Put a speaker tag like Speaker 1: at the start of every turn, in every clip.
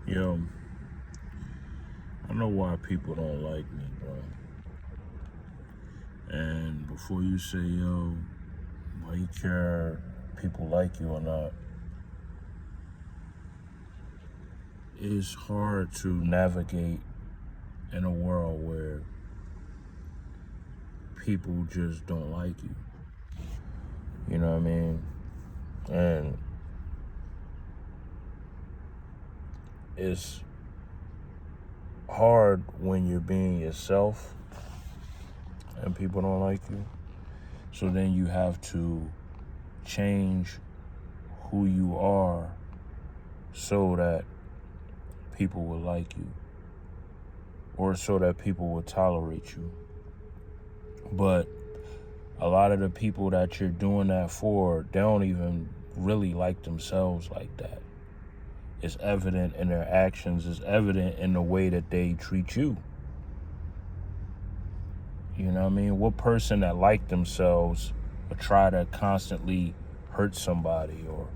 Speaker 1: Yo, I know why people don't like me, bro. And before you say, yo, why you care people like you or not, it's hard to navigate in a world where people just don't like you. You know what I mean? And it's hard when you're being yourself and people don't like you. So then you have to change who you are so that people will like you, or so that people will tolerate you. But a lot of the people that you're doing that for, they don't even really like themselves like that. It's evident in their actions. It's evident in the way that they treat you. You know what I mean? What person that like themselves would try to constantly hurt somebody or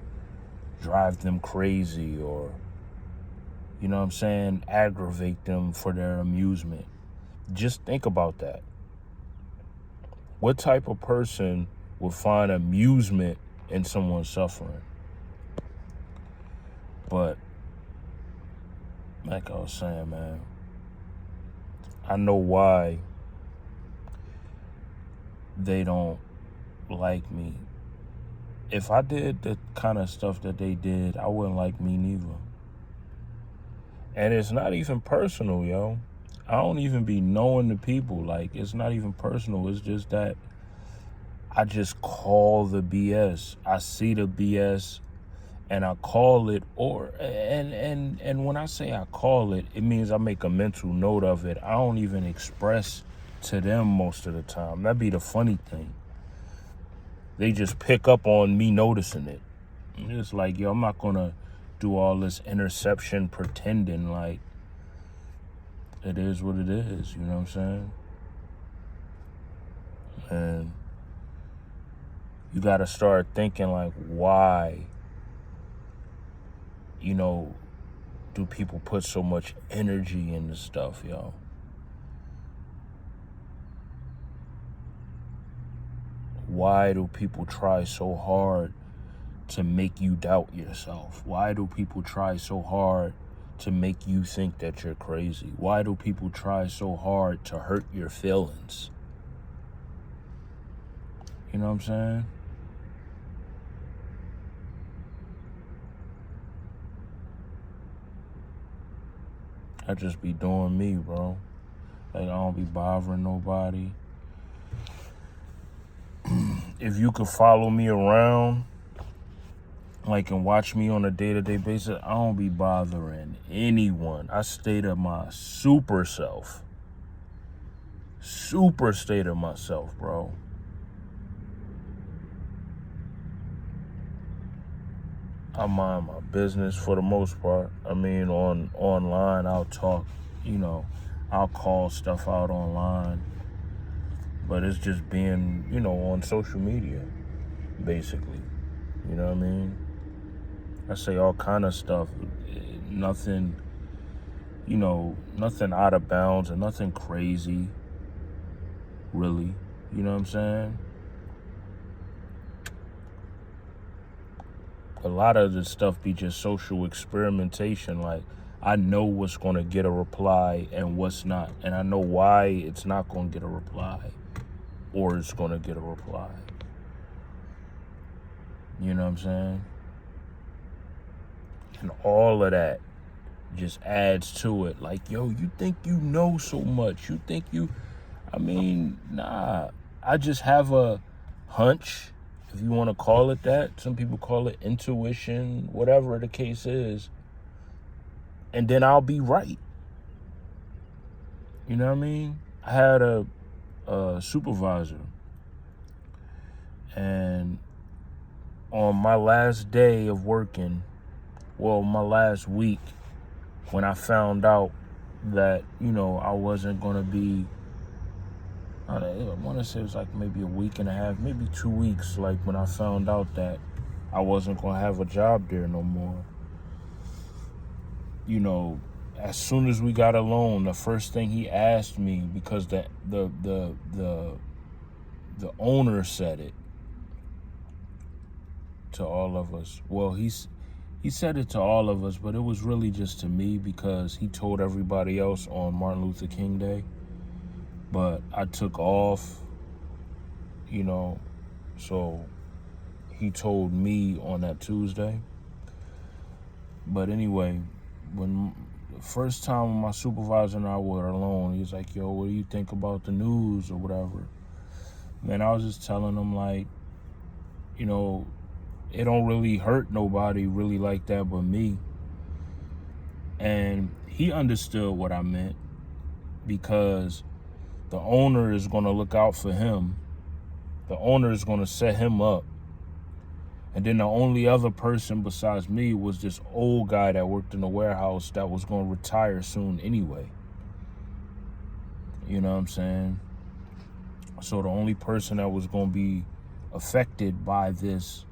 Speaker 1: drive them crazy or, you know what I'm saying, aggravate them for their amusement? Just think about that. What type of person would find amusement in someone suffering? But like I was saying, man, I know why they don't like me. If I did the kind of stuff that they did, I wouldn't like me neither. And it's not even personal, yo. I don't even be knowing the people. Like, it's not even personal. It's just that I just call the BS. I see the BS and I call it, and when I say I call it, it means I make a mental note of it. I don't even express to them most of the time. That'd be the funny thing. They just pick up on me noticing it. It's like, yo, I'm not gonna do all this interception pretending. Like, it is what it is, you know what I'm saying? And you gotta start thinking, like, why, you know, do people put so much energy into stuff, yo? Why do people try so hard to make you doubt yourself? Why do people try so hard to make you think that you're crazy? Why do people try so hard to hurt your feelings? You know what I'm saying? I just be doing me, bro. Like, I don't be bothering nobody. If you could follow me around, like, and watch me on a day-to-day basis, I don't be bothering anyone. I stay to my super self. Super state of myself, bro. I mind my business for the most part. I mean, online, I'll talk, you know, I'll call stuff out online. But it's just being, you know, on social media, basically. You know what I mean? I say all kind of stuff. Nothing, you know, nothing out of bounds or nothing crazy, really. You know what I'm saying? A lot of the stuff be just social experimentation. Like, I know what's going to get a reply and what's not. And I know why it's not going to get a reply or it's going to get a reply. You know what I'm saying? And all of that just adds to it. Like, yo, you think you know so much. You think you, I mean, nah. I just have a hunch, if you want to call it that. Some people call it intuition, whatever the case is. And then I'll be right. You know what I mean? I had a supervisor. And on my last day of working, well, my last week, when I found out that, you know, I wasn't going to be, I want to say it was like maybe a week and a half, maybe 2 weeks, like when I found out that I wasn't going to have a job there no more. you know, as soon as we got alone, the first thing he asked me, because the owner said it to all of us. Well, he said it to all of us, but it was really just to me because he told everybody else on Martin Luther King Day. But I took off, you know, so he told me on that Tuesday. But anyway, when the first time my supervisor and I were alone, he was like, yo, what do you think about the news or whatever? Man, I was just telling him, like, you know, it don't really hurt nobody really like that but me. And he understood what I meant, because the owner is going to look out for him. The owner is going to set him up. And then the only other person besides me was this old guy that worked in the warehouse that was going to retire soon anyway. You know what I'm saying? So the only person that was going to be affected by this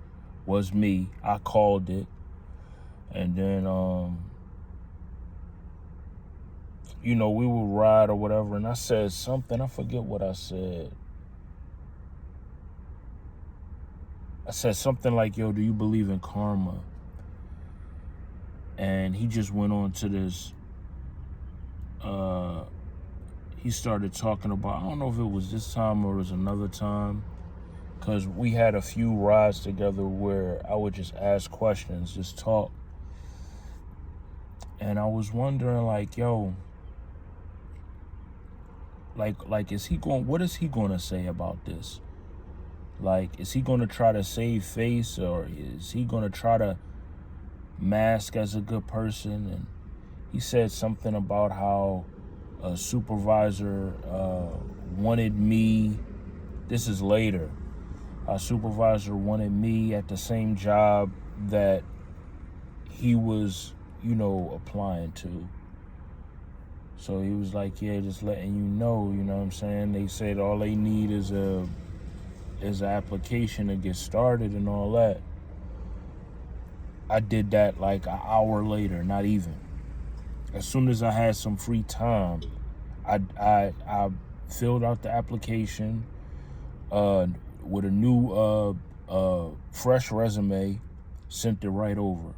Speaker 1: was me. I called it. And then, you know, we would ride or whatever. And I said something. I forget what I said. I said something like, yo, do you believe in karma? And he just went on to this. He started talking about, I don't know if it was this time or it was another time, because we had a few rides together where I would just ask questions, just talk. And I was wondering, like, yo, like, what is he going to say about this? Like, is he going to try to save face, or is he going to try to mask as a good person? And he said something about how a supervisor wanted me. This is later. A supervisor wanted me at the same job that he was, you know, applying to. So he was like, yeah, just letting you know what I'm saying? They said all they need is an application to get started and all that. I did that like an hour later, not even. As soon as I had some free time, I filled out the application with a new fresh resume, sent it right over.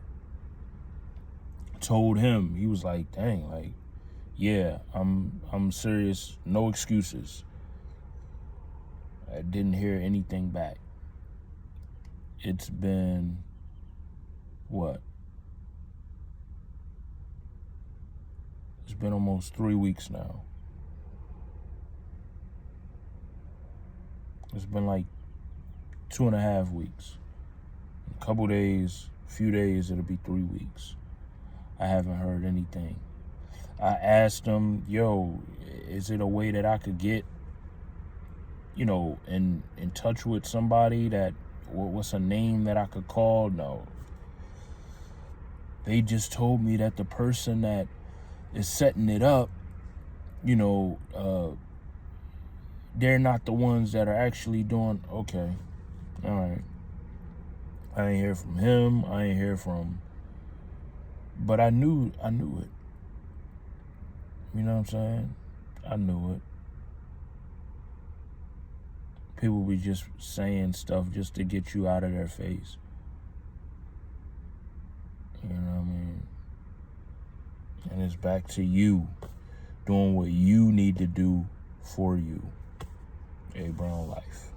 Speaker 1: Told him, he was like, dang, like, yeah, I'm serious, no excuses. I didn't hear anything back. It's been, what? It's been almost 3 weeks now. It's been like 2.5 weeks. A couple days, few days, it'll be 3 weeks. I haven't heard anything. I asked him, yo, is it a way that I could get, you know, in touch with somebody that, what's a name that I could call? No. They just told me that the person that is setting it up, you know, they're not the ones that are actually doing. Okay, all right. I ain't hear from him. I ain't hear from. But I knew it. You know what I'm saying? I knew it. People be just saying stuff just to get you out of their face. You know what I mean? And it's back to you doing what you need to do for you. A Brown Life.